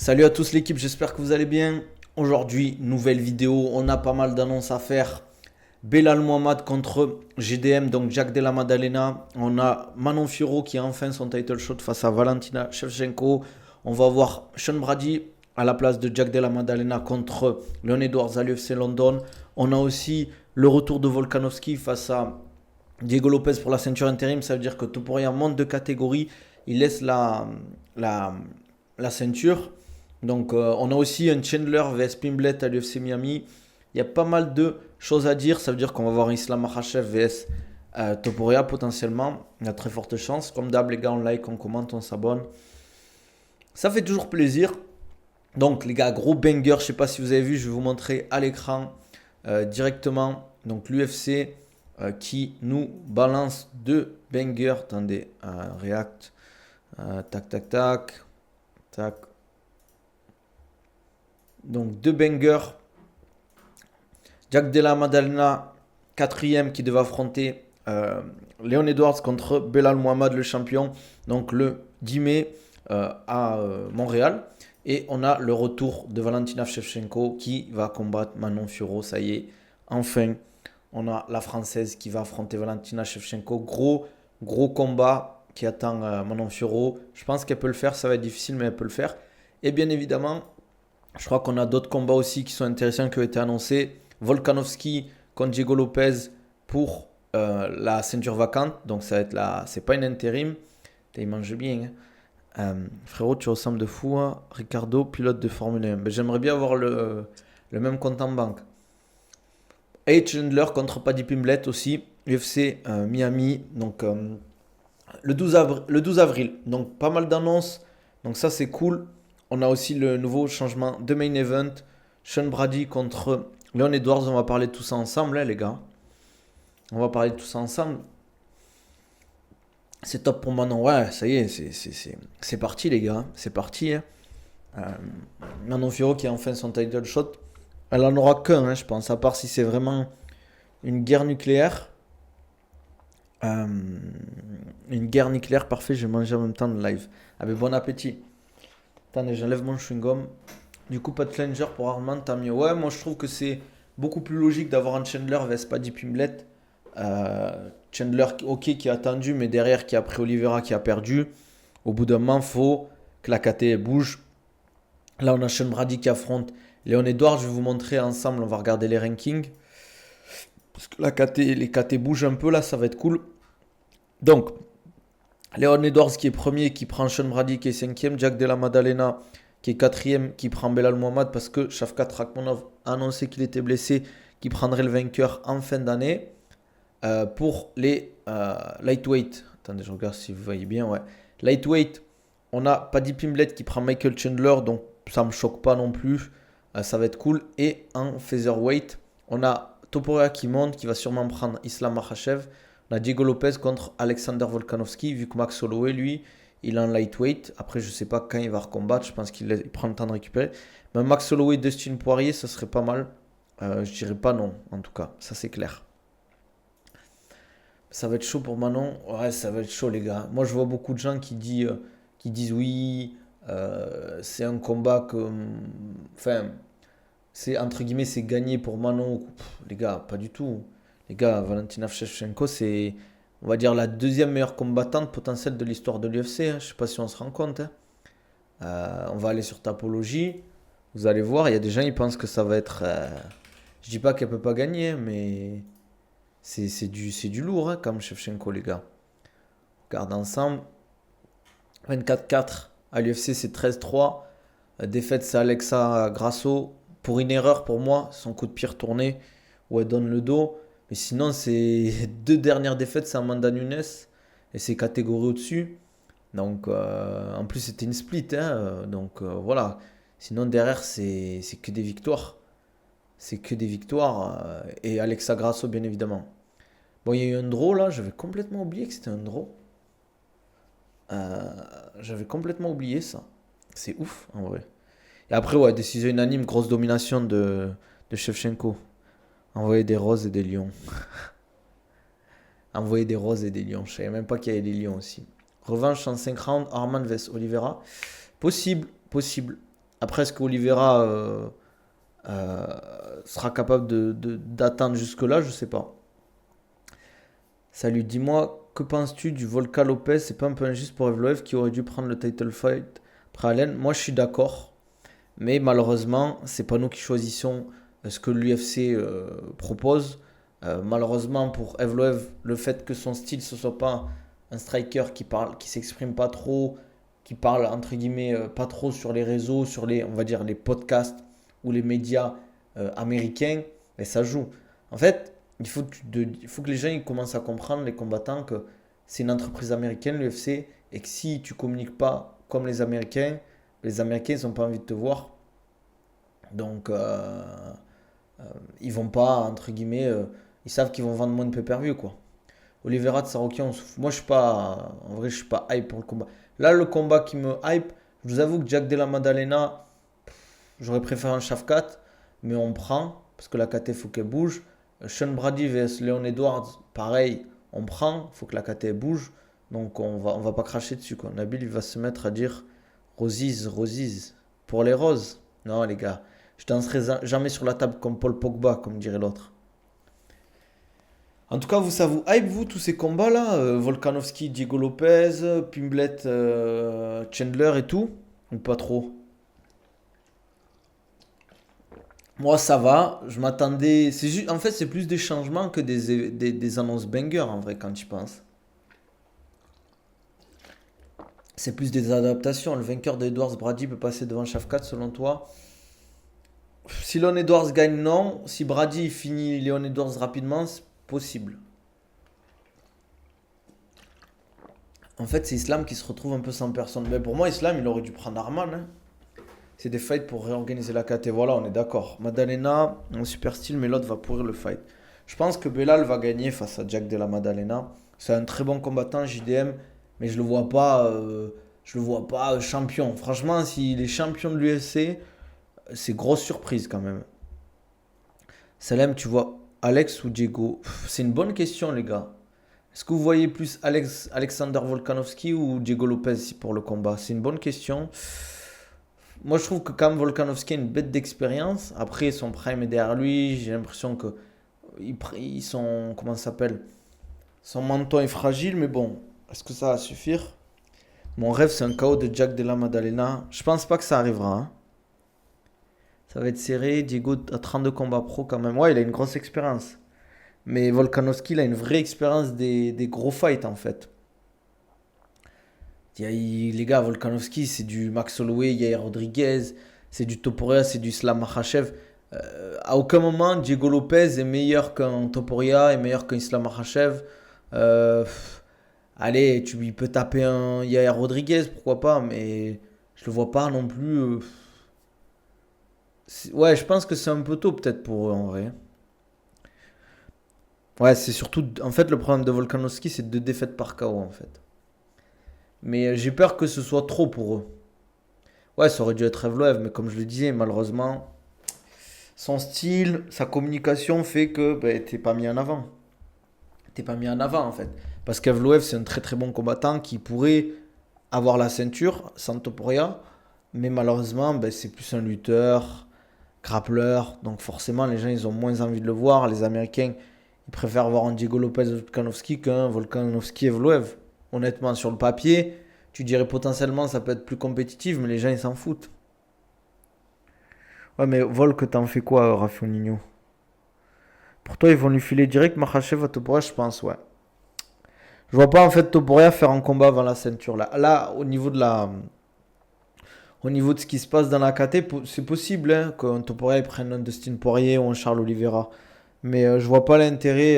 Salut à tous l'équipe, j'espère que vous allez bien. Aujourd'hui, nouvelle vidéo, on a pas mal d'annonces à faire. Belal Mohamed contre GDM, donc Jack Della Maddalena. On a Manon Fiorot qui a enfin son title shot face à Valentina Shevchenko. On va voir Sean Brady à la place de Jack Della Maddalena contre Leon Edwards à l'UFC London. On a aussi le retour de Volkanovski face à Diego Lopez pour la ceinture intérim. Ça veut dire que Topuria monte de catégorie. Il laisse la, la ceinture. Donc on a aussi un Chandler vs Pimblet à l'UFC Miami. Il y a pas mal de choses à dire. Ça veut dire qu'on va voir un Islam Makhachev vs Topuria potentiellement. Il y a très forte chance. Comme d'hab les gars, on like, on commente, on s'abonne. Ça fait toujours plaisir. Donc les gars, gros banger. Je sais pas si vous avez vu, je vais vous montrer à l'écran directement. Donc l'UFC qui nous balance deux bangers. Attendez, React. Tac, tac, tac. Tac. Donc deux bangers. Jack Della Maddalena, quatrième, qui devait affronter Leon Edwards contre Belal Mohamed, le champion. Donc le 10 mai à Montréal. Et on a le retour de Valentina Shevchenko qui va combattre Manon Fiorot. Ça y est, enfin, on a la française qui va affronter Valentina Shevchenko. Gros combat qui attend Manon Fiorot. Je pense qu'elle peut le faire. Ça va être difficile, mais elle peut le faire. Et bien évidemment, je crois qu'on a d'autres combats aussi qui sont intéressants qui ont été annoncés. Volkanovski contre Diego Lopez pour la ceinture vacante. Donc ça va être là, c'est pas une intérim. Il mange bien. Frérot, tu ressembles de fou à Ricardo, pilote de Formule 1. Ben, j'aimerais bien avoir le même compte en banque. H. Chandler contre Paddy Pimblett aussi. UFC Miami. Donc le 12 avril. Donc pas mal d'annonces. Donc ça c'est cool. On a aussi le nouveau changement de main event. Sean Brady contre Leon Edwards. On va parler de tout ça ensemble, hein, les gars. On va parler de tout ça ensemble. C'est top pour Manon. Ouais, ça y est, c'est parti, les gars. C'est parti. Hein. Euh, Manon Fiorot qui a enfin son title shot. Elle en aura qu'un, hein, je pense. À part si c'est vraiment une guerre nucléaire. Euh, une guerre nucléaire, parfait. Je vais manger en même temps le live. Ah, mais bon appétit. Attendez, j'enlève mon chewing-gum. Du coup, pas de Challenger pour Armand, tant mieux. Ouais, moi je trouve que c'est beaucoup plus logique d'avoir un Chandler vs Paddy Pimblett. Chandler, ok, qui a attendu, mais derrière qui a pris Oliveira qui a perdu. Au bout d'un moment, faut que la KT bouge. Là, on a Sean Brady qui affronte Leon Edwards. Je vais vous montrer ensemble, on va regarder les rankings. Parce que les KT bougent un peu là, ça va être cool. Donc, Leon Edwards qui est premier, qui prend Sean Brady qui est cinquième. Jack Della Maddalena qui est quatrième, qui prend Belal Mohamed parce que Shavkat Rakhmonov a annoncé qu'il était blessé, qui prendrait le vainqueur en fin d'année. Pour les lightweight, attendez, je regarde si vous voyez bien, ouais. Lightweight, on a Paddy Pimblett qui prend Michael Chandler, donc ça me choque pas non plus, ça va être cool. Et en featherweight, on a Topuria qui monte, qui va sûrement prendre Islam Makhachev. On a Diego Lopez contre Alexander Volkanovski, vu que Max Holloway, lui, il est en lightweight. Après, je sais pas quand il va recombattre, je pense qu'il prend le temps de récupérer. Mais Max Holloway, Dustin Poirier, ça serait pas mal. Je dirais pas non, en tout cas, ça c'est clair. Ça va être chaud pour Manon. Ouais, ça va être chaud, les gars. Moi, je vois beaucoup de gens qui disent oui, c'est un combat que. Enfin, c'est entre guillemets, c'est gagné pour Manon. Les gars, pas du tout. Les gars, Valentina Shevchenko, c'est, on va dire, la deuxième meilleure combattante potentielle de l'histoire de l'UFC. Hein. Je sais pas si on se rend compte. Hein. On va aller sur Tapologie. Vous allez voir, il y a des gens qui pensent que ça va être. Je dis pas qu'elle peut pas gagner, hein, mais. C'est du lourd, hein, comme Shevchenko, les gars. On regarde ensemble. 24-4 à l'UFC, c'est 13-3. Défaite, c'est Alexa Grasso. Pour une erreur, pour moi, son coup de pied retourné, où elle donne le dos. Mais sinon, c'est deux dernières défaites, c'est Amanda Nunes. Et c'est catégorie au-dessus. Donc, en plus, c'était une split. Hein, donc, voilà. Sinon, derrière, c'est que des victoires. C'est que des victoires. Et Alexa Grasso, bien évidemment. Bon, il y a eu un draw là, j'avais complètement oublié que c'était un draw. Euh, J'avais complètement oublié ça. C'est ouf en vrai. Et après, ouais, décision unanime, grosse domination de Shevchenko. Envoyer des roses et des lions. Envoyer des roses et des lions. Je savais même pas qu'il y avait des lions aussi. Revanche en 5 rounds, Arman vs Oliveira. Possible, possible. Après, est-ce qu'Olivera euh, sera capable d'atteindre jusque-là? Je sais pas. Salut, dis-moi, que penses-tu du Volkan Lopez? C'est pas un peu injuste pour Evloev qui aurait dû prendre le title fight après Allen? Moi, je suis d'accord. Mais malheureusement, c'est pas nous qui choisissons ce que l'UFC propose. Malheureusement pour Evloev, le fait que son style ce soit pas un striker qui parle, qui s'exprime pas trop, qui parle entre guillemets pas trop sur les réseaux, sur les, on va dire les podcasts ou les médias américains, mais ça joue. En fait, il faut que les gens ils commencent à comprendre les combattants que c'est une entreprise américaine l'UFC et que si tu communiques pas comme les Américains ils n'ont pas envie de te voir. Donc, ils vont pas, entre guillemets, ils savent qu'ils vont vendre moins de pay-per-view, quoi. Oliveira de Sarokian, moi, je suis pas, en vrai, je suis pas hype pour le combat. Là, le combat qui me hype, je vous avoue que Jack Della Maddalena, j'aurais préféré un Shafkat, mais on prend, parce que la KT, faut qu'elle bouge. Sean Brady vs Leon Edwards, pareil, on prend, faut que la KT bouge. Donc, on va pas cracher dessus, quoi. Nabil, il va se mettre à dire Rosies, Rosies. Pour les roses. Non, les gars. Je danserai jamais sur la table comme Paul Pogba, comme dirait l'autre. En tout cas, ça vous hype, vous, tous ces combats-là Volkanovski, Diego Lopez, Pimblet, Chandler et tout? Ou pas trop? Moi, ça va. Je m'attendais. En fait, c'est plus des changements que des annonces banger, en vrai, quand tu penses. C'est plus des adaptations. Le vainqueur d'Edwards Brady peut passer devant Shafkat, selon toi? Si Leon Edwards gagne, non. Si Brady finit Leon Edwards rapidement, c'est possible. En fait, c'est Islam qui se retrouve un peu sans personne. Mais pour moi, Islam, il aurait dû prendre Arman, hein. C'est des fights pour réorganiser la KT. Voilà, on est d'accord. Maddalena, un super style, mais l'autre va pourrir le fight. Je pense que Belal va gagner face à Jack Della Maddalena. C'est un très bon combattant, JDM, mais je le vois pas champion. Franchement, s'il est champion de l'UFC, c'est grosse surprise quand même. Salem, tu vois Alex ou Diego? C'est une bonne question, les gars. Est-ce que vous voyez plus Alexander Volkanovski ou Diego Lopez pour le combat? C'est une bonne question. Moi, je trouve que quand même Volkanovski a une bête d'expérience. Après, son prime est derrière lui. J'ai l'impression que ils sont, comment ça s'appelle? Son menton est fragile, mais bon, est-ce que ça va suffire? Mon rêve, c'est un KO de Jack Della Maddalena. Je pense pas que ça arrivera, hein. Ça va être serré. Diego a 32 combats pro quand même. Ouais, il a une grosse expérience. Mais Volkanovski, il a une vraie expérience des gros fights en fait. Les gars, Volkanovski, c'est du Max Holloway, Yair Rodriguez, c'est du Topuria, c'est du Islam Makhachev. À aucun moment, Diego Lopez est meilleur qu'un Topuria, est meilleur qu'un Islam Makhachev. Allez, il peut taper un Yair Rodriguez, pourquoi pas, mais je le vois pas non plus. Ouais, je pense que c'est un peu tôt peut-être pour eux en vrai. Ouais, c'est surtout. En fait, le problème de Volkanovski, c'est deux défaites par KO en fait. Mais j'ai peur que ce soit trop pour eux. Ouais, ça aurait dû être Evloev, mais comme je le disais, malheureusement, son style, sa communication fait que t'es pas mis en avant. T'es pas mis en avant en fait. Parce qu'Evloev, c'est un très très bon combattant qui pourrait avoir la ceinture sans Topuria. Mais malheureusement, c'est plus un lutteur, grappleur. Donc forcément, les gens, ils ont moins envie de le voir. Les Américains, ils préfèrent voir un Diego Lopez Volkanovski qu'un Volkanovski Evloev. Honnêtement, sur le papier, tu dirais potentiellement ça peut être plus compétitif, mais les gens, ils s'en foutent. Ouais, mais Volk, t'en fais quoi, Rafinha? Pour toi, ils vont lui filer direct Makhachev à Topuria, je pense, ouais. Je vois pas en fait Topuria faire un combat avant la ceinture. Là, au niveau de ce qui se passe dans la KT, c'est possible hein, qu'un Topuria prenne un Dustin Poirier ou un Charles Oliveira. Mais je vois pas l'intérêt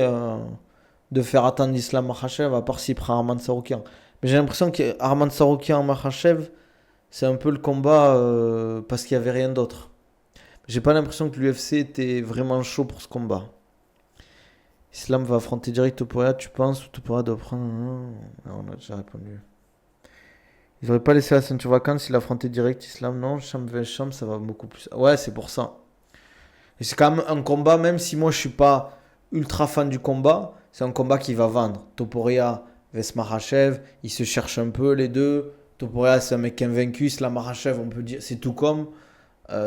de faire attendre Islam Makhachev à part s'il prend Arman Saroukian. Mais j'ai l'impression qu'Arman Saroukian Makhachev, c'est un peu le combat parce qu'il n'y avait rien d'autre. J'ai pas l'impression que l'UFC était vraiment chaud pour ce combat. Islam va affronter direct Topuria, tu penses? Ou Topuria doit prendre. Non, on a déjà répondu. Ils auraient pas laissé la ceinture vacante s'il affrontait direct Islam. Non, Champ vs Champ, ça va beaucoup plus. Ouais, c'est pour ça. Et c'est quand même un combat, même si moi je suis pas ultra fan du combat, c'est un combat qui va vendre. Topuria vs Makhachev, ils se cherchent un peu les deux. Topuria c'est un mec invaincu, Islam Makhachev on peut dire, c'est tout comme.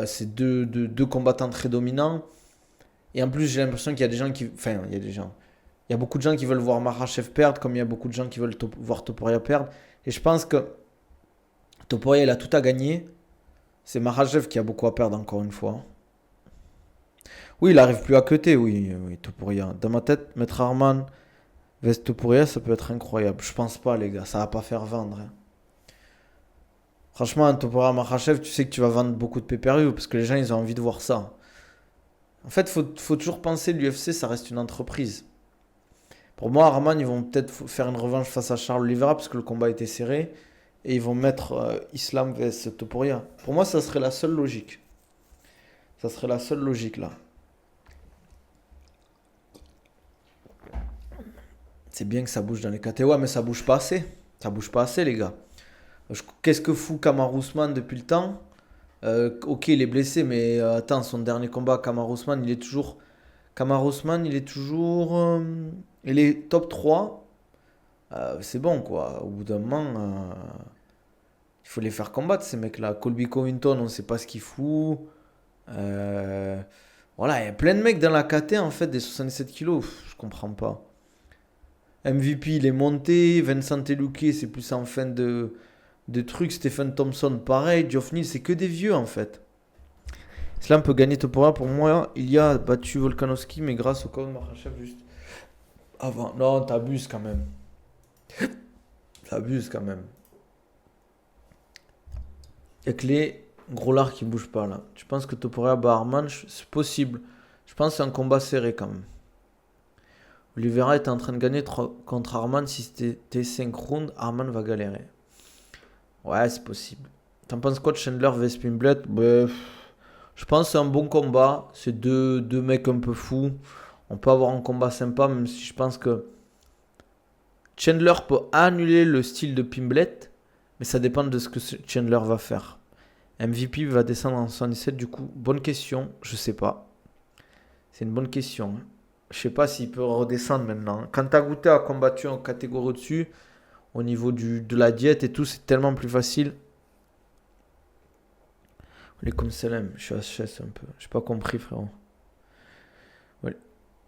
C'est deux combattants très dominants. Et en plus, j'ai l'impression qu'il y a des gens qui. Enfin, il y a des gens. Il y a beaucoup de gens qui veulent voir Makhachev perdre, comme il y a beaucoup de gens qui veulent voir Topuria perdre. Et je pense que Topuria, il a tout à gagner. C'est Makhachev qui a beaucoup à perdre, encore une fois. Oui, il arrive plus à cutter, oui, oui, Topuria. Dans ma tête, mettre Arman vs Topuria, ça peut être incroyable. Je pense pas, les gars, ça va pas faire vendre, hein. Franchement, un Topuria Makhachev, tu sais que tu vas vendre beaucoup de pay-per-view parce que les gens, ils ont envie de voir ça. En fait, faut toujours penser, l'UFC, ça reste une entreprise. Pour moi, Arman, ils vont peut-être faire une revanche face à Charles Oliveira parce que le combat était serré. Et ils vont mettre Islam vs Topuria. Pour moi, ça serait la seule logique. Ça serait la seule logique, là. C'est bien que ça bouge dans les KT. Ouais, mais ça bouge pas assez. Ça bouge pas assez, les gars. Qu'est-ce que fout Kamaru Usman depuis le temps? Ok, il est blessé, mais attends, son dernier combat, Kamaru Usman, il est toujours. Kamaru Usman, il est toujours. Il est top 3. C'est bon, quoi. Au bout d'un moment, il faut les faire combattre, ces mecs-là. Colby Covington, on sait pas ce qu'il fout. Euh, Voilà, il y a plein de mecs dans la KT, en fait, des 77 kilos. Je comprends pas. MVP, il est monté. Vincent Teluque, c'est plus en fin de trucs. Stephen Thompson, pareil. Geoff Neal, c'est que des vieux, en fait. Islam peut gagner Topuria. Pour moi, il y a battu Volkanovski, mais grâce au KO de Makhachev juste avant. Non, t'abuses quand même. T'abuses quand même. Il y a que les gros lards qui bougent pas là. Tu penses que Topuria bat Arman? C'est possible. Je pense que c'est un combat serré quand même. Oliveira est en train de gagner contre Arman. Si c'était 5 rounds, Arman va galérer. Ouais, c'est possible. T'en penses quoi de Chandler vs Pimblet? Je pense que c'est un bon combat. C'est deux mecs un peu fous. On peut avoir un combat sympa, même si je pense que Chandler peut annuler le style de Pimblet. Mais ça dépend de ce que Chandler va faire. MVP va descendre en 77, du coup, bonne question, je sais pas. C'est une bonne question, hein. Je sais pas s'il peut redescendre maintenant. Quand Taguta a combattu en catégorie au-dessus, au niveau de la diète et tout, c'est tellement plus facile. Les comme Salem, je suis HS un peu. J'ai pas compris, frérot. Ouais.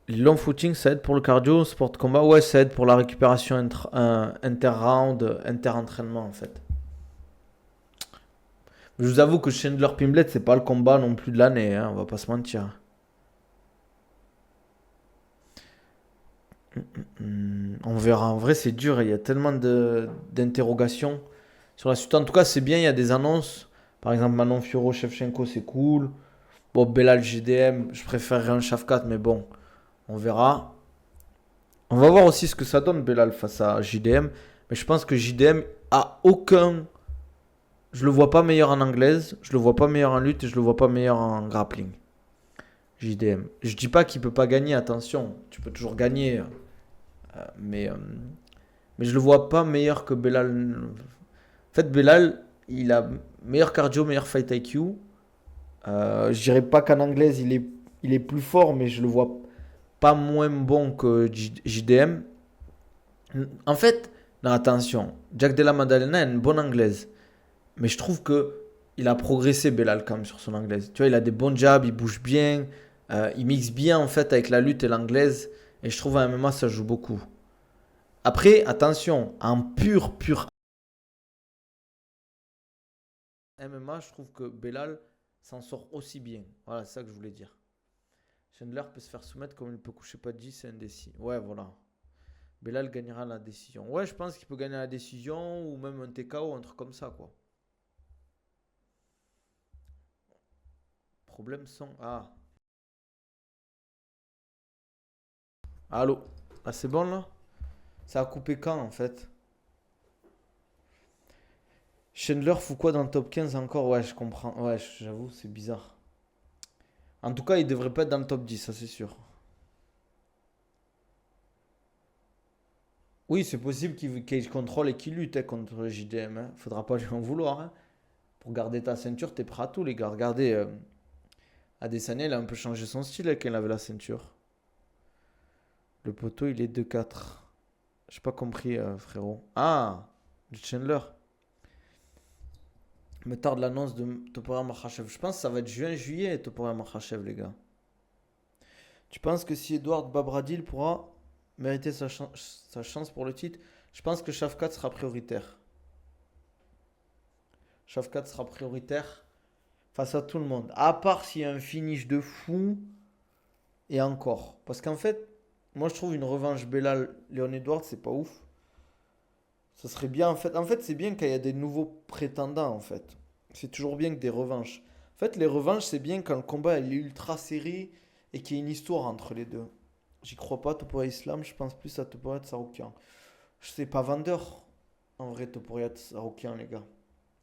Le long footing, ça aide pour le cardio, sport de combat. Ouais, ça aide pour la récupération inter-round, inter-entraînement en fait. Je vous avoue que Chandler Pimblet, c'est pas le combat non plus de l'année, hein, on va pas se mentir. On verra. En vrai, c'est dur. Il y a tellement d'interrogations sur la suite. En tout cas, c'est bien. Il y a des annonces. Par exemple, Manon Fiorot, Shevchenko, c'est cool. Bon, Belal, JDM, je préférerais un Shafkat, mais bon, on verra. On va voir aussi ce que ça donne, Belal, face à JDM. Mais je pense que JDM a aucun. Je le vois pas meilleur en anglaise, je le vois pas meilleur en lutte et je le vois pas meilleur en grappling. JDM. Je dis pas qu'il peut pas gagner, attention. Tu peux toujours gagner. Mais Mais je le vois pas meilleur que Belal. En fait, Belal, il a meilleur cardio, meilleur fight IQ. Je dirais pas qu'en anglaise, il est plus fort, mais je le vois pas moins bon que JDM. En fait, non, attention, Jack Della Maddalena a une bonne anglaise. Mais je trouve que il a progressé, Belal, quand même, sur son anglaise. Tu vois, il a des bons jabs, il bouge bien. Il mixe bien, en fait, avec la lutte et l'anglaise. Et je trouve à MMA, ça joue beaucoup. Après, attention, en pur MMA, je trouve que Belal s'en sort aussi bien. Voilà, c'est ça que je voulais dire. Chandler peut se faire soumettre comme il peut coucher pas de 10, c'est indécis. Ouais, voilà. Belal gagnera la décision. Ouais, je pense qu'il peut gagner la décision ou même un TKO, un truc comme ça, quoi. Problème son. Ah, allô. Ah, c'est bon là? Ça a coupé quand en fait? Chandler fout quoi dans le top 15 encore? Ouais, je comprends. Ouais, j'avoue, c'est bizarre. En tout cas, il devrait pas être dans le top 10, ça c'est sûr. Oui, c'est possible qu'il contrôle et qu'il lutte, hein, contre JDM, hein. Faudra pas lui en vouloir, hein. Pour garder ta ceinture, t'es prêt à tout, les gars. Regardez, Adesanya, il a un peu changé son style quand il avait la ceinture. Le poteau, il est 2-4. J'ai pas compris, frérot. Ah, du Chandler. Me tarde l'annonce de Topuria Makhachev. Je pense que ça va être juin-juillet, Topuria Makhachev, les gars. Tu penses que si Edouard Babradil pourra mériter sa chance pour le titre, je pense que Shafkat sera prioritaire. Shafkat sera prioritaire face à tout le monde. À part s'il y a un finish de fou, et encore. Parce qu'en fait, moi je trouve une revanche Bellal-Léon Edwards, c'est pas ouf. Ça serait bien en fait. En fait, c'est bien quand il y a des nouveaux prétendants en fait. C'est toujours bien que des revanches. En fait, les revanches, c'est bien quand le combat est ultra serré et qu'il y a une histoire entre les deux. J'y crois pas, Topuria Islam, je pense plus à Topuria Tsaroukian. Je sais pas vendeur en vrai, Topuria Tsaroukian, les gars.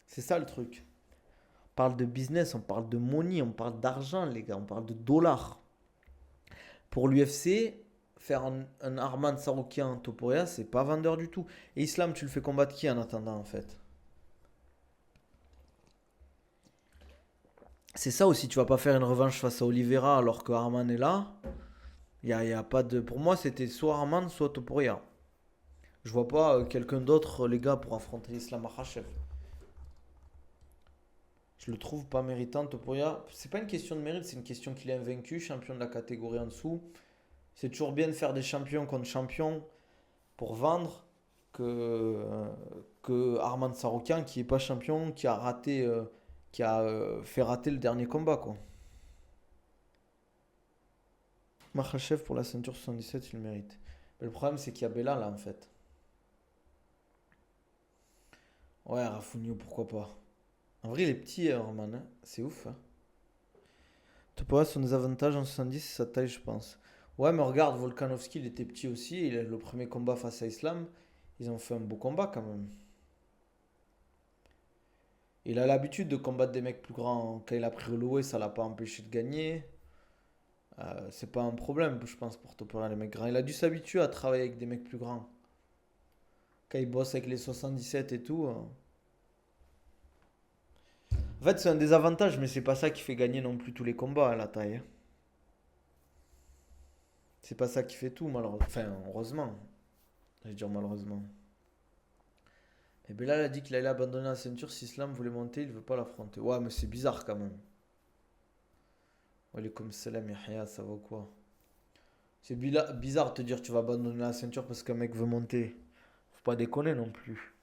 C'est ça le truc. On parle de business, on parle de money, on parle d'argent, les gars, on parle de dollars. Pour l'UFC, faire un Arman Saroukian Topuria, c'est pas vendeur du tout. Et Islam, tu le fais combattre qui en attendant en fait? C'est ça aussi, tu vas pas faire une revanche face à Oliveira alors que Arman est là. Y a pas de... Pour moi, c'était soit Arman, soit Topuria. Je vois pas quelqu'un d'autre, les gars, pour affronter Islam Makhachev. Je le trouve pas méritant, Topuria. C'est pas une question de mérite, c'est une question qu'il est invaincu, champion de la catégorie en dessous. C'est toujours bien de faire des champions contre champions pour vendre que Arman Saroukian qui est pas champion, qui a raté, qui a fait rater le dernier combat quoi. Makhachev pour la ceinture 77, il le mérite. Mais le problème c'est qu'il y a Bella là en fait. Ouais, Rafinha, pourquoi pas. En vrai, il est petit, Arman, hein. C'est ouf. Hein. Topuria, son désavantage en 70, c'est sa taille, je pense. Ouais, mais regarde, Volkanovski, il était petit aussi. Il a le premier combat face à Islam. Ils ont fait un beau combat quand même. Il a l'habitude de combattre des mecs plus grands. Quand il a pris Holloway, ça l'a pas empêché de gagner. C'est pas un problème, je pense, pour Topuria, les mecs grands. Il a dû s'habituer à travailler avec des mecs plus grands. Quand il bosse avec les 77 et tout. En fait, c'est un désavantage, mais c'est pas ça qui fait gagner non plus tous les combats à la taille. Hein. C'est pas ça qui fait tout, malheureusement. Enfin, heureusement. Je vais dire malheureusement. Et Belal a dit qu'il allait abandonner la ceinture si Islam voulait monter, il veut pas l'affronter. Ouais, mais c'est bizarre quand même. Ouais, comme Salam Yahya, ça va quoi? C'est bizarre de te dire tu vas abandonner la ceinture parce qu'un mec veut monter. Faut pas déconner non plus.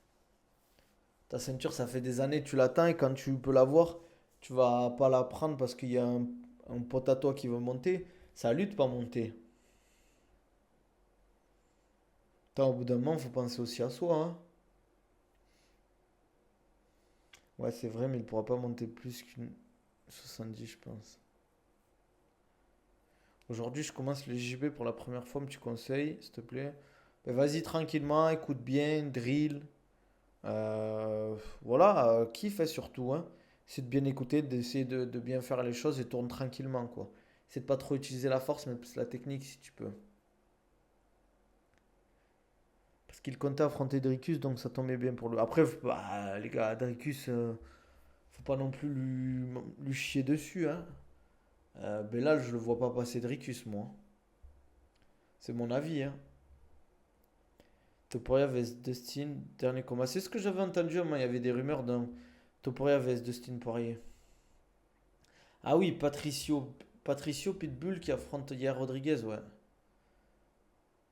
Ta ceinture, ça fait des années, tu l'attends et quand tu peux l'avoir, tu vas pas la prendre parce qu'il y a un pote à toi qui veut monter. Ça lutte pas monter. Au bout d'un moment, faut penser aussi à soi. Hein. Ouais, c'est vrai, mais il pourra pas monter plus qu'une 70, je pense. Aujourd'hui, je commence le JB pour la première fois, me tu conseilles, s'il te plaît? Ben, vas-y tranquillement, écoute bien, drill. Voilà, kiffe hein, surtout. Hein. C'est de bien écouter, d'essayer de bien faire les choses et tourne tranquillement, quoi. C'est de pas trop utiliser la force, mais plus la technique si tu peux. Parce qu'il comptait affronter Dricus, donc ça tombait bien pour lui. Après, bah, les gars, Dricus, faut pas non plus lui chier dessus. Hein. Belal, je le vois pas passer Dricus, moi. C'est mon avis. Hein. Topuria vs Dustin, dernier combat. C'est ce que j'avais entendu, moi, il y avait des rumeurs d'un Topuria vs Dustin Poirier. Ah oui, Patricio Pitbull qui affronte hier Rodriguez, ouais.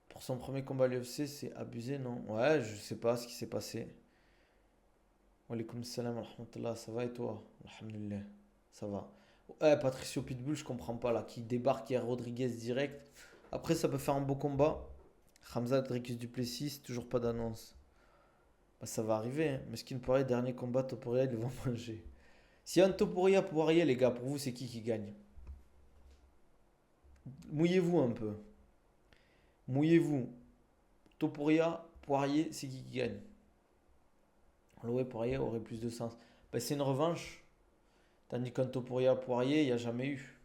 Pour son premier combat à l'UFC, c'est abusé, non? Ouais, je sais pas ce qui s'est passé. Wa alaykoum salam wa rahmatullah, ça va et toi? Alhamdulillah, ça va. Ouais, Patricio Pitbull, je comprends pas là, qui débarque hier Rodriguez direct. Après, ça peut faire un beau combat. Hamza Dricus Duplessis, toujours pas d'annonce. Bah, ça va arriver, hein. Meskin Poirier, dernier combat, Topuria, ils vont manger. S'il y a un Topuria Poirier, les gars, pour vous, c'est qui gagne? Mouillez-vous un peu. Mouillez-vous. Topuria, Poirier, c'est qui gagne? Holloway, Poirier aurait plus de sens. Bah, c'est une revanche. Tandis qu'un Topuria, Poirier, il n'y a jamais eu.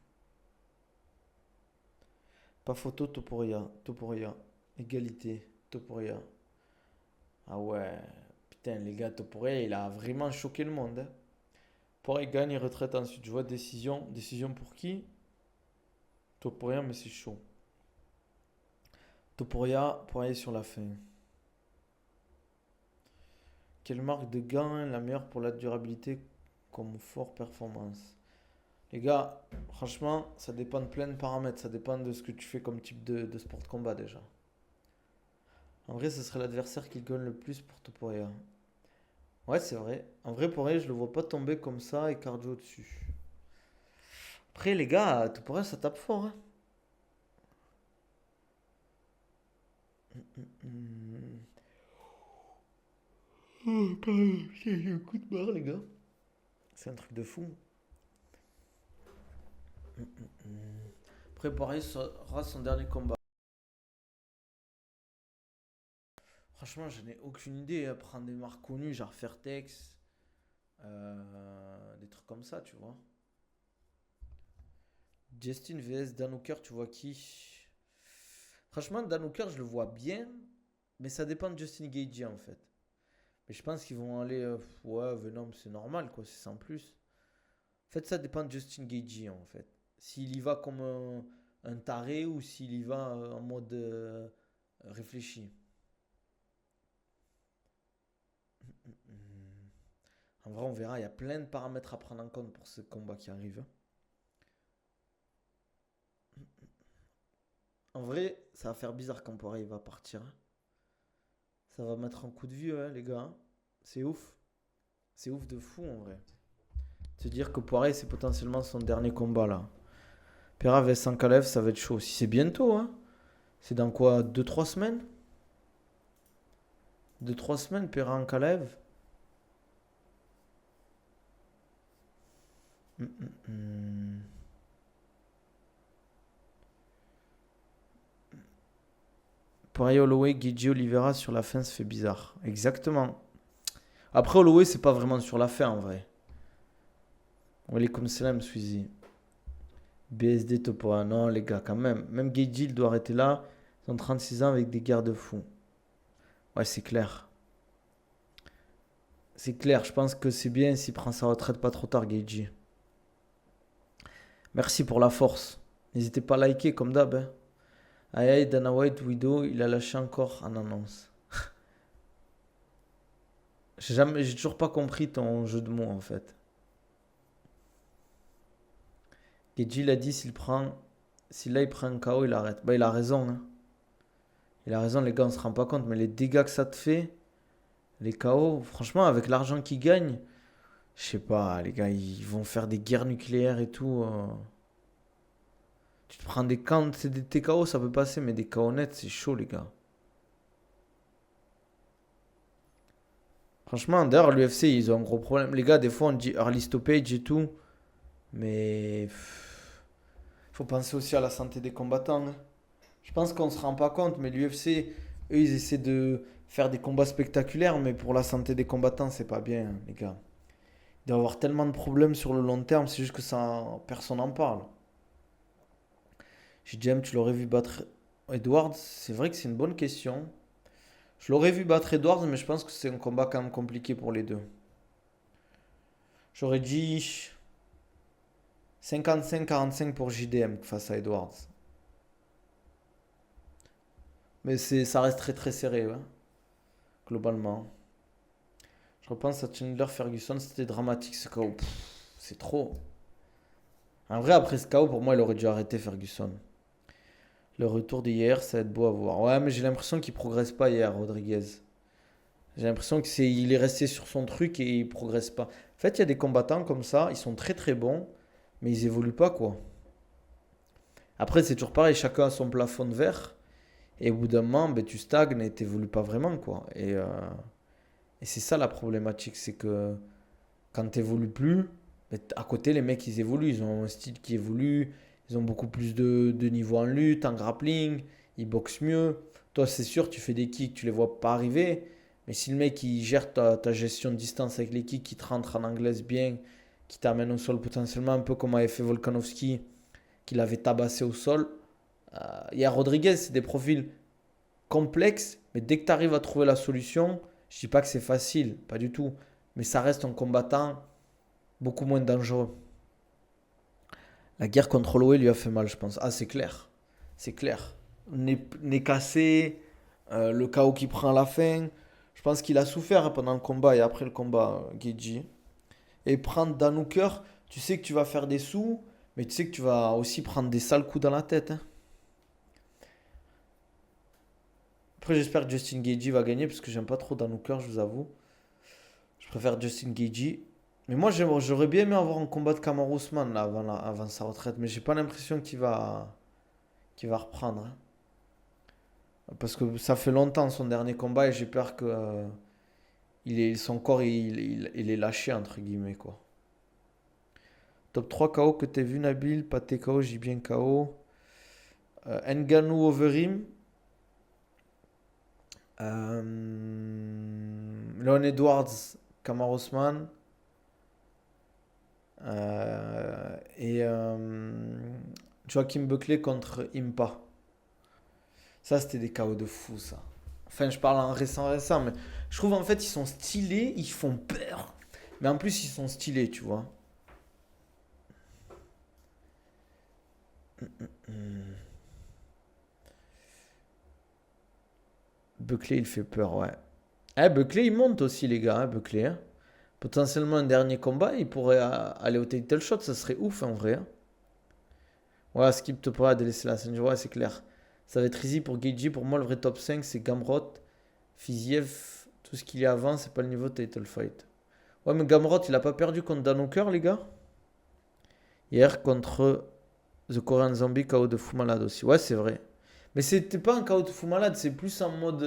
Pas photo, Topuria. Topuria. Égalité. Topuria. Ah ouais. Putain, les gars, Topuria, il a vraiment choqué le monde. Hein. Poirier gagne et retraite ensuite. Je vois décision. Décision pour qui? Topuria, mais c'est chaud. Topuria, Poirier sur la fin. Quelle marque de gants est la meilleure pour la durabilité Confort, performance. Les gars, franchement, ça dépend de plein de paramètres. Ça dépend de ce que tu fais comme type de sport de combat déjà. En vrai, ce serait l'adversaire qui gagne le plus pour Topuria. Ouais, c'est vrai. En vrai, Poirier, je le vois pas tomber comme ça et cardio dessus. Après, les gars, Topuria, ça tape fort, hein. Hmm. Oh, pardon, j'ai eu un coup de barre, les gars. C'est un truc de fou. Après, Poirier sera son dernier combat. Franchement, je n'ai aucune idée. Prendre des marques connues, genre Fairtex, des trucs comme ça, tu vois. Justin vs Dan Hooker, tu vois qui? Franchement, Dan Hooker, je le vois bien, mais ça dépend de Justin Gaethje en fait. Mais je pense qu'ils vont aller. Ouais, Venom, c'est normal, quoi, c'est sans plus. En fait, ça dépend de Justin Gaethje en fait. S'il y va comme un taré ou s'il y va en mode réfléchi. En vrai, on verra. Il y a plein de paramètres à prendre en compte pour ce combat qui arrive. En vrai, ça va faire bizarre quand Poirier va partir. Ça va mettre un coup de vieux, hein, les gars. C'est ouf. C'est ouf de fou, en vrai. Se dire que Poirier, c'est potentiellement son dernier combat, là. Pera vs Sankalev, ça va être chaud. Si c'est bientôt, hein. C'est dans quoi? 2 3 semaines? 2 3 semaines, Pera Ankalev. Hum, hum, hum. Poirier Holloway, Guidi Oliveira sur la fin, ça fait bizarre. Exactement. Après, Holloway, c'est pas vraiment sur la fin, en vrai. On est comme Salam Swizy. BSD Topoa. Non, les gars, quand même. Même Guidi, il doit arrêter là. Ils ont 36 ans avec des garde-fous. Ouais, c'est clair. C'est clair. Je pense que c'est bien s'il prend sa retraite pas trop tard, Guidi. Merci pour la force. N'hésitez pas à liker, comme d'hab, hein. Aïe aïe, Dana White, Widow, il a lâché encore en annonce. J'ai toujours pas compris ton jeu de mots, en fait. Guidi, il a dit si là il prend un KO, il arrête. Bah, il a raison, hein. Il a raison, les gars, on se rend pas compte, mais les dégâts que ça te fait, les KO, franchement, avec l'argent qu'ils gagnent, je sais pas, les gars, ils vont faire des guerres nucléaires et tout. Tu te prends des camps, c'est des TKO, ça peut passer, mais des KO nets, c'est chaud, les gars. Franchement, d'ailleurs, l'UFC, ils ont un gros problème. Les gars, des fois, on dit early stoppage et tout, mais faut penser aussi à la santé des combattants, hein. Je pense qu'on se rend pas compte, mais l'UFC, eux, ils essaient de faire des combats spectaculaires, mais pour la santé des combattants, c'est pas bien, hein, les gars. Il doit y avoir tellement de problèmes sur le long terme, c'est juste que ça, personne n'en parle. J'ai dit, tu l'aurais vu battre Edwards? C'est vrai que c'est une bonne question. Je l'aurais vu battre Edwards, mais je pense que c'est un combat quand même compliqué pour les deux. J'aurais dit 55-45 pour JDM face à Edwards. Mais ça reste très très serré, ouais, globalement. Je repense à Chandler Ferguson, c'était dramatique ce KO. C'est trop. En vrai, après ce KO, pour moi, il aurait dû arrêter Ferguson. Le retour d'hier, ça va être beau à voir. Ouais, mais j'ai l'impression qu'il progresse pas hier, Rodriguez. J'ai l'impression il est resté sur son truc et il progresse pas. En fait, il y a des combattants comme ça, ils sont très très bons, mais ils évoluent pas, quoi. Après, c'est toujours pareil, chacun a son plafond de verre. Et au bout d'un moment, ben, tu stagnes et t'évolues pas vraiment, quoi. Et c'est ça la problématique, c'est que quand t'évolues plus, ben, à côté, les mecs, ils évoluent. Ils ont un style qui évolue, ils ont beaucoup plus de niveau en lutte, en grappling, ils boxent mieux. Toi, c'est sûr, tu fais des kicks, tu les vois pas arriver. Mais si le mec, il gère ta gestion de distance avec les kicks, qui te rentre en anglaise bien, qui t'amène au sol potentiellement, un peu comme avait fait Volkanovski, qui l'avait tabassé au sol. Il y a Rodriguez, c'est des profils complexe, mais dès que tu arrives à trouver la solution, je dis pas que c'est facile, pas du tout, mais ça reste un combattant beaucoup moins dangereux. La guerre contre Holloway lui a fait mal, je pense. Ah, c'est clair. C'est clair. Nez cassé, le chaos qui prend à la fin. Je pense qu'il a souffert pendant le combat et après le combat, Geji. Et prendre Dan Hooker, tu sais que tu vas faire des sous, mais tu sais que tu vas aussi prendre des sales coups dans la tête, hein. Après, j'espère que Justin Gaethje va gagner parce que j'aime pas trop Dan Hooker, je vous avoue. Je préfère Justin Gaethje. Mais moi, j'aurais bien aimé avoir un combat de Kamaru Usman là, avant sa retraite, mais j'ai pas l'impression qu'il va reprendre, hein. Parce que ça fait longtemps son dernier combat et j'ai peur que son corps il est lâché entre guillemets quoi. Top 3 KO que t'aies vu Nabil, pas TKO, j'ai bien KO. Ngannou Overeem. Leon Edwards, Kamaru Usman. Et Joaquin Buckley contre Impa. Ça, c'était des KO de fou, ça. Enfin, je parle en récent, mais je trouve en fait, ils sont stylés, ils font peur. Mais en plus, ils sont stylés, tu vois. Buckley, il fait peur, ouais. Eh, Buckley, il monte aussi, les gars, hein, Buckley, hein. Potentiellement, un dernier combat, il pourrait aller au title shot, ça serait ouf, en vrai, hein. Ouais, Skip te pourra délaisser la scène, ouais, c'est clair. Ça va être easy pour Gaethje. Pour moi, le vrai top 5, c'est Gamrot, Fiziev. Tout ce qu'il y a avant, c'est pas le niveau de title fight. Ouais, mais Gamrot, il a pas perdu contre Dan Hooker, les gars. Hier, contre The Korean Zombie, KO de fou malade aussi. Ouais, c'est vrai. Mais c'était pas un KO de fou malade, c'est plus en mode.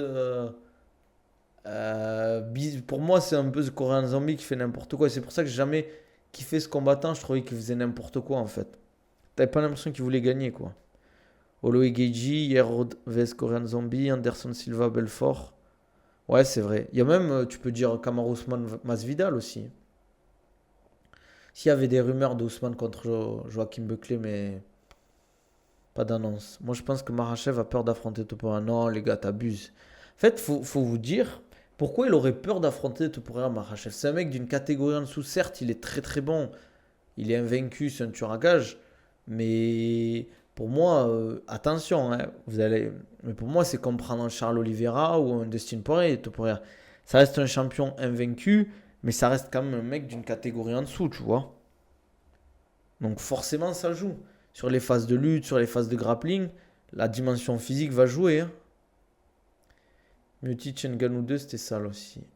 Pour moi, c'est un peu The Korean Zombie qui fait n'importe quoi. C'est pour ça que j'ai jamais kiffé ce combattant. Je trouvais qu'il faisait n'importe quoi, en fait. T'avais pas l'impression qu'il voulait gagner, quoi. Olo Gaethje, Yerod vs Korean Zombie, Anderson Silva, Belfort. Ouais, c'est vrai. Il y a même, tu peux dire, Kamaru Usman Masvidal aussi. S'il y avait des rumeurs d'Ousmane contre Joachim Buckley, mais pas d'annonce. Moi, je pense que Makhachev a peur d'affronter Topuria. Non, les gars, t'abuses. En fait, faut vous dire pourquoi il aurait peur d'affronter Topuria Makhachev. C'est un mec d'une catégorie en dessous. Certes, il est très très bon. Il est invaincu, c'est un tueur à gage. Mais pour moi, attention, hein, vous allez. Mais pour moi, c'est comme prendre un Charles Oliveira ou un Dustin Poirier. Topuria. Ça reste un champion invaincu, mais ça reste quand même un mec d'une catégorie en dessous, tu vois. Donc forcément, ça joue. Sur les phases de lutte, sur les phases de grappling, la dimension physique va jouer, hein. Miocic Ngannou 2, c'était sale aussi.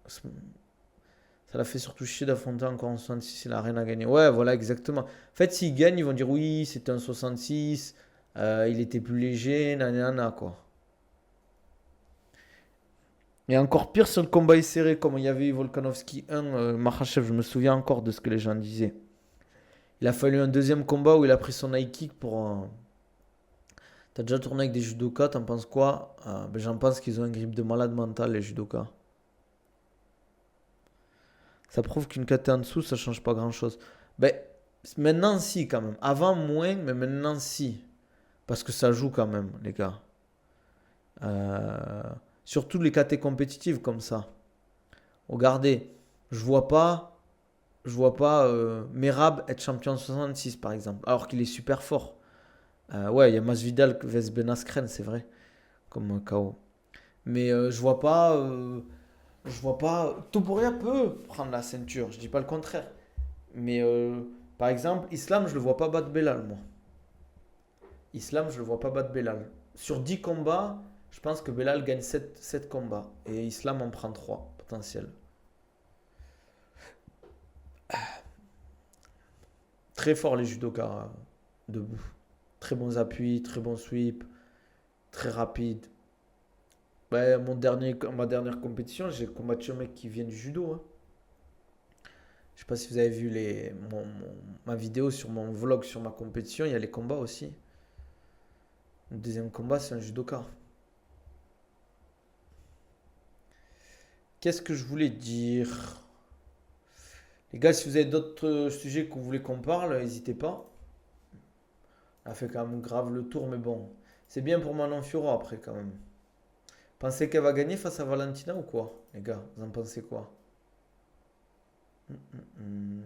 Ça l'a fait surtout chier d'affronter encore en 66 et la reine a gagné. Ouais, voilà, exactement. En fait, s'il gagne, ils vont dire oui, c'était un 66, il était plus léger, nanana, quoi. Et encore pire sur le combat est serré, comme il y avait eu Volkanovski 1, Makhachev, je me souviens encore de ce que les gens disaient. Il a fallu un deuxième combat où il a pris son high kick pour un. T'as déjà tourné avec des judokas, t'en penses quoi? Ben, j'en pense qu'ils ont un grip de malade mental, les judokas. Ça prouve qu'une KT en dessous, ça change pas grand-chose. Ben, maintenant, si, quand même. Avant, moins, mais maintenant, si. Parce que ça joue quand même, les gars. Euh, Surtout les KT compétitives comme ça. Regardez, je vois pas, Merab être champion 66, par exemple, alors qu'il est super fort. Ouais, il y a Masvidal vs Ben Askren, c'est vrai, comme KO. Mais je vois pas. Topuria peut prendre la ceinture, je dis pas le contraire. Mais par exemple, Islam, je le vois pas battre Belal, moi. Islam, je le vois pas battre Belal. Sur 10 combats, je pense que Belal gagne 7 combats. Et Islam en prend 3 potentiels. Très fort les judokas, debout. Très bons appuis, très bons sweeps, très rapide. Ouais, ma dernière compétition, j'ai combattu un mec qui vient du judo, hein. Je sais pas si vous avez vu ma vidéo sur mon vlog sur ma compétition, il y a les combats aussi. Le deuxième combat, c'est un judoka. Qu'est-ce que je voulais dire? Les gars, si vous avez d'autres sujets que vous voulez qu'on parle, n'hésitez pas. On a fait quand même grave le tour, mais bon. C'est bien pour Manon Fiorot après quand même. Pensez qu'elle va gagner face à Valentina ou quoi? Les gars, vous en pensez quoi? Hum, hum, hum.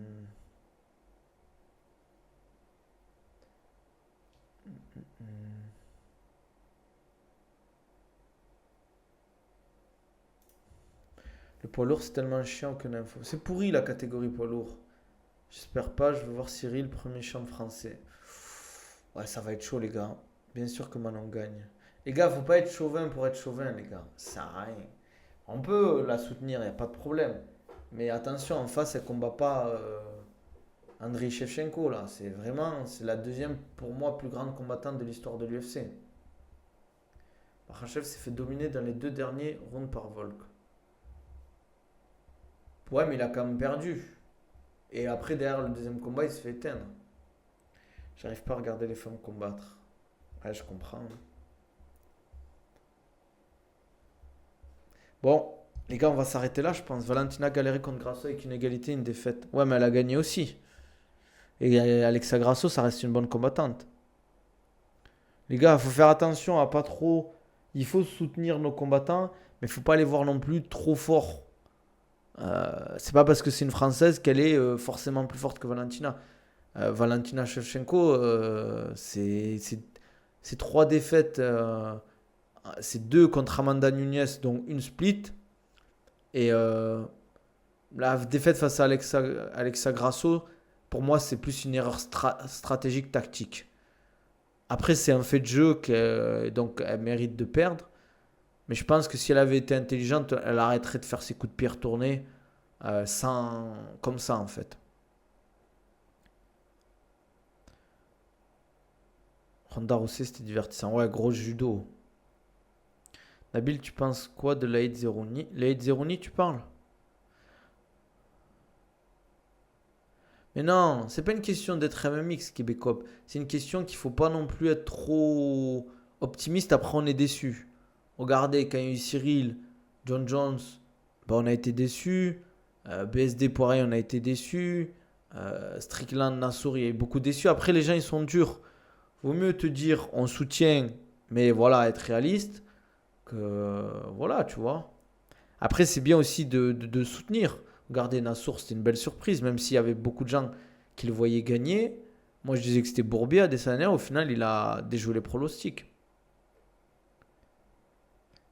Le poids lourd, c'est tellement chiant que info. C'est pourri la catégorie poids lourd. J'espère pas, je veux voir Cyril, premier champ français. Ouais, ça va être chaud, les gars. Bien sûr que Manon gagne. Les gars, faut pas être chauvin pour être chauvin, les gars. Ça sert à rien. On peut la soutenir, y a pas de problème. Mais attention, en face, elle combat pas Andriy Shevchenko, là. C'est la deuxième, pour moi, plus grande combattante de l'histoire de l'UFC. Makhachev s'est fait dominer dans les 2 derniers rounds par Volk. Ouais, mais il a quand même perdu. Et après, derrière le deuxième combat, il se fait éteindre. J'arrive pas à regarder les femmes combattre. Ouais, je comprends. Bon, les gars, on va s'arrêter là, je pense. Valentina galéré contre Grasso avec une égalité, une défaite. Ouais, mais elle a gagné aussi. Et Alexa Grasso, ça reste une bonne combattante. Les gars, il faut faire attention à pas trop. Il faut soutenir nos combattants, mais il faut pas les voir non plus trop forts. C'est pas parce que c'est une Française qu'elle est forcément plus forte que Valentina. Valentina Shevchenko, c'est 3 défaites. C'est 2 contre Amanda Nunes, dont une split. Et la défaite face à Alexa Grasso, pour moi, c'est plus une erreur stratégique tactique. Après, c'est un fait de jeu, donc elle mérite de perdre. Mais je pense que si elle avait été intelligente, elle arrêterait de faire ses coups de pied retournés comme ça, en fait. Ronda Rousey, c'était divertissant. Ouais, gros judo. Nabil, tu penses quoi de Laïd Zerouni? Laïd Zerouni, tu parles? Mais non, c'est pas une question d'être MMX, Québécois. C'est une question qu'il faut pas non plus être trop optimiste. Après, on est déçu. Regardez, quand il y a eu Cyril, John Jones, bah, on a été déçus. BSD Poirier, on a été déçus. Strickland, Nassour, il y a eu beaucoup déçus. Après, les gens, ils sont durs. Vaut mieux te dire, on soutient, mais voilà, être réaliste, que voilà, tu vois. Après, c'est bien aussi de soutenir. Regardez, Nassour, c'était une belle surprise, même s'il y avait beaucoup de gens qui le voyaient gagner. Moi, je disais que c'était Bourbier à Adesanya. Au final, il a déjoué les pronostics.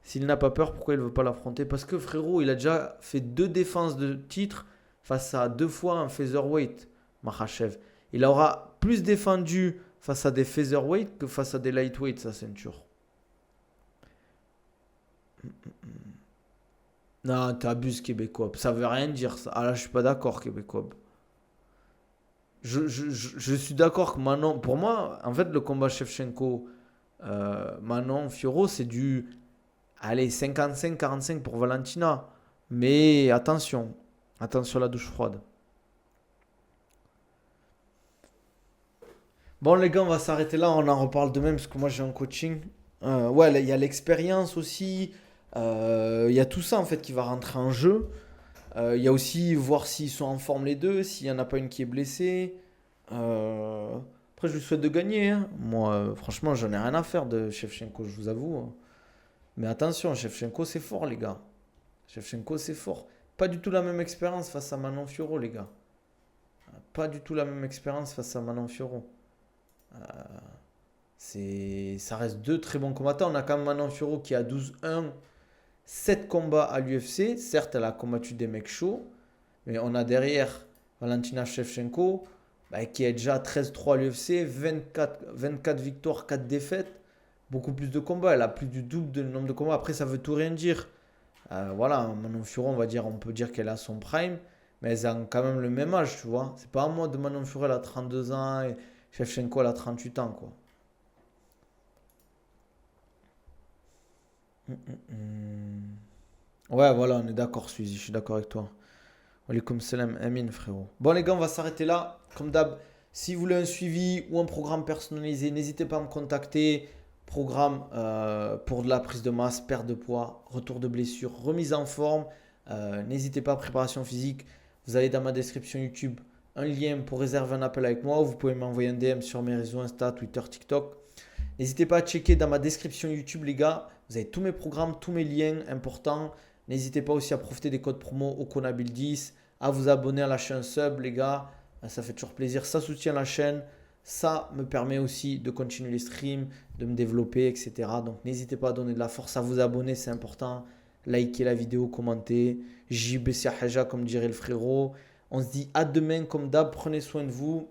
S'il n'a pas peur, pourquoi il ne veut pas l'affronter? Parce que frérot, il a déjà fait 2 défenses de titre face à 2 fois un featherweight, Makhachev. Il aura plus défendu face à des featherweight que face à des lightweight, sa ceinture. Non, t'abuses, Québécois. Ça veut rien dire, ça. Ah là, je suis pas d'accord, Québécois. Je suis d'accord que Manon. Pour moi, en fait, le combat Shevchenko, Manon, Fioro, c'est du. Allez, 55-45 pour Valentina. Mais attention. Attention à la douche froide. Bon, les gars, on va s'arrêter là. On en reparle demain parce que moi, j'ai un coaching. Ouais, là, il y a l'expérience aussi. Il y a tout ça, en fait, qui va rentrer en jeu. Il y a aussi voir s'ils sont en forme les deux, s'il n'y en a pas une qui est blessée. Euh, Après, je lui souhaite de gagner, hein. Moi, franchement, j'en ai rien à faire de Shevchenko, je vous avoue, hein. Mais attention, Shevchenko, c'est fort, les gars. Shevchenko, c'est fort. Pas du tout la même expérience face à Manon Fiorot, les gars. Pas du tout la même expérience face à Manon Fiorot. Ça reste 2 très bons combattants. On a quand même Manon Fiorot qui a 12-1, 7 combats à l'UFC. Certes, elle a combattu des mecs chauds. Mais on a derrière Valentina Shevchenko, bah, qui est déjà 13-3 à l'UFC, 24 victoires, 4 défaites. Beaucoup plus de combats. Elle a plus du double de nombre de combats. Après, ça veut tout rien dire. Voilà, Manon Fiorot, on peut dire qu'elle a son prime. Mais elles ont quand même le même âge, tu vois. C'est pas à moi de Manon Fiorot, elle a 32 ans et Shevchenko, elle a 38 ans, quoi. Hum, hum, Ouais, voilà, on est d'accord, Suzy, je suis d'accord avec toi. Walaikum salam, Amin, frérot. Bon, les gars, on va s'arrêter là. Comme d'hab, si vous voulez un suivi ou un programme personnalisé, n'hésitez pas à me contacter. Programme pour de la prise de masse, perte de poids, retour de blessure, remise en forme. N'hésitez pas, préparation physique. Vous avez dans ma description YouTube un lien pour réserver un appel avec moi. Vous pouvez m'envoyer un DM sur mes réseaux Insta, Twitter, TikTok. N'hésitez pas à checker dans ma description YouTube, les gars. Vous avez tous mes programmes, tous mes liens importants. N'hésitez pas aussi à profiter des codes promo Okonabil10, à vous abonner à la chaîne sub, les gars. Ça fait toujours plaisir. Ça soutient la chaîne. Ça me permet aussi de continuer les streams, de me développer, etc. Donc n'hésitez pas à donner de la force, à vous abonner, c'est important. Likez la vidéo, commentez. JB Haja, comme dirait le frérot. On se dit à demain, comme d'hab. Prenez soin de vous.